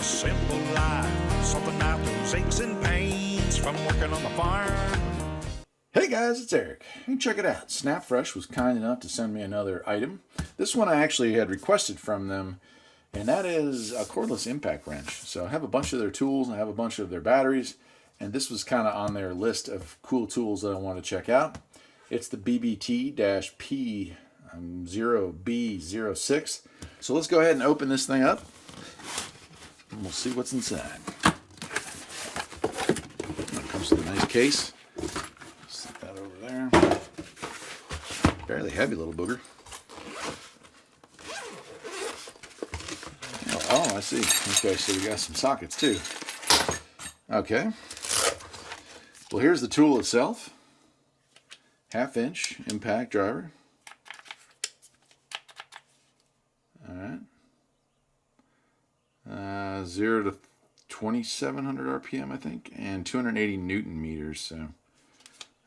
a simple life, something out those aches and pains from working on the farm. Hey guys, it's Eric. Hey, check it out. SnapFresh was kind enough to send me another item. This one I actually had requested from them, and that is a cordless impact wrench. So I have a bunch of their tools and I have a bunch of their batteries, and this was kind of on their list of cool tools that I want to check out. It's the BBT-P0B06. So let's go ahead and open this thing up, and we'll see what's inside. It comes with a nice case. Set that over there. Fairly heavy little booger. Oh, I see. Okay, so we got some sockets too. Okay. Well, here's the tool itself. 1/2-inch impact driver. All right. 0 to 2,700 RPM, I think, and 280 Newton meters. So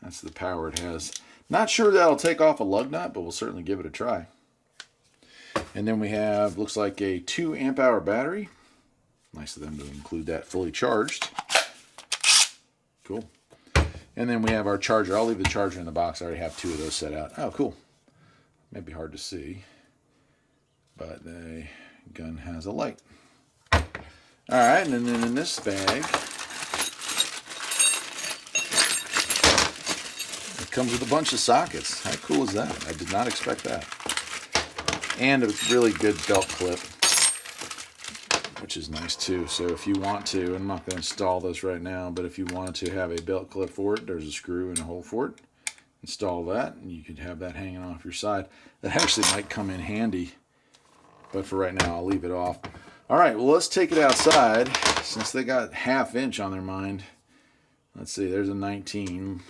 that's the power it has. Not sure that'll take off a lug nut, but we'll certainly give it a try. And then we have, looks like a 2 amp hour battery. Nice of them to include that fully charged. Cool. And then we have our charger. I'll leave the charger in the box. I already have 2 of those set out. Oh, cool. Maybe hard to see, but the gun has a light. All right, and then in this bag, it comes with a bunch of sockets. How cool is that? I did not expect that. And a really good belt clip, which is nice too. So if you want to, I'm not going to install this right now, but if you wanted to have a belt clip for it, there's a screw and a hole for it. Install that, and you could have that hanging off your side. That actually might come in handy, but for right now, I'll leave it off. All right, well, let's take it outside, since they got 1/2 inch on their mind. Let's see, there's a 19.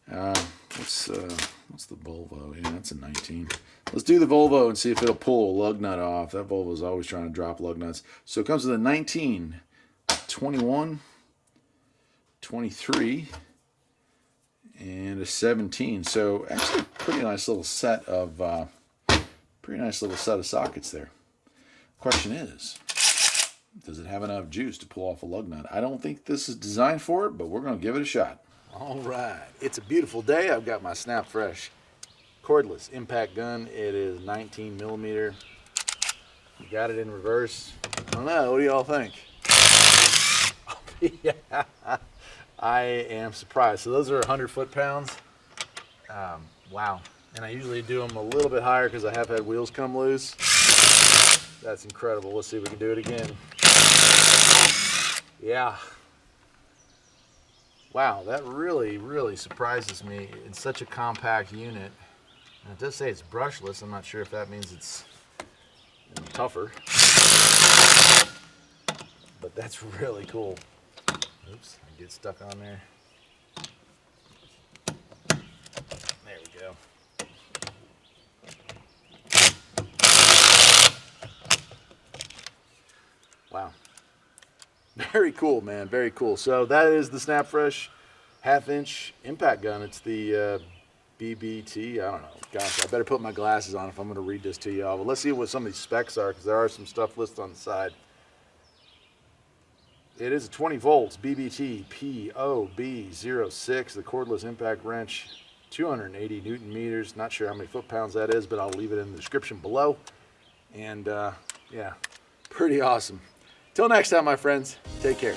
What's the Volvo? Yeah, that's a 19. Let's do the Volvo and see if it'll pull a lug nut off. That Volvo is always trying to drop lug nuts. So it comes with a 19, 21, 23, and a 17. So actually, pretty nice little set of sockets there. Question is, does it have enough juice to pull off a lug nut? I don't think this is designed for it, but we're going to give it a shot. All right, it's a beautiful day. I've got my SnapFresh cordless impact gun. It is 19 millimeter. You got it in reverse. I don't know. What do y'all think? Yeah, I am surprised. So those are 100 foot-pounds. Wow. And I usually do them a little bit higher because I have had wheels come loose. That's incredible. Let's see if we can do it again. Yeah. Wow, that really, really surprises me. It's such a compact unit. And it does say it's brushless. I'm not sure if that means it's tougher. But that's really cool. Oops, I get stuck on there. There we go. Wow. Very cool, man. Very cool. So that is the SnapFresh 1/2-inch impact gun. It's the BBT. I don't know. Gosh, I better put my glasses on if I'm going to read this to y'all. But let's see what some of these specs are, because there are some stuff listed on the side. It is a 20 volts BBT P0B06, the cordless impact wrench, 280 Newton meters. Not sure how many foot-pounds that is, but I'll leave it in the description below. And yeah, pretty awesome. Till next time, my friends, take care.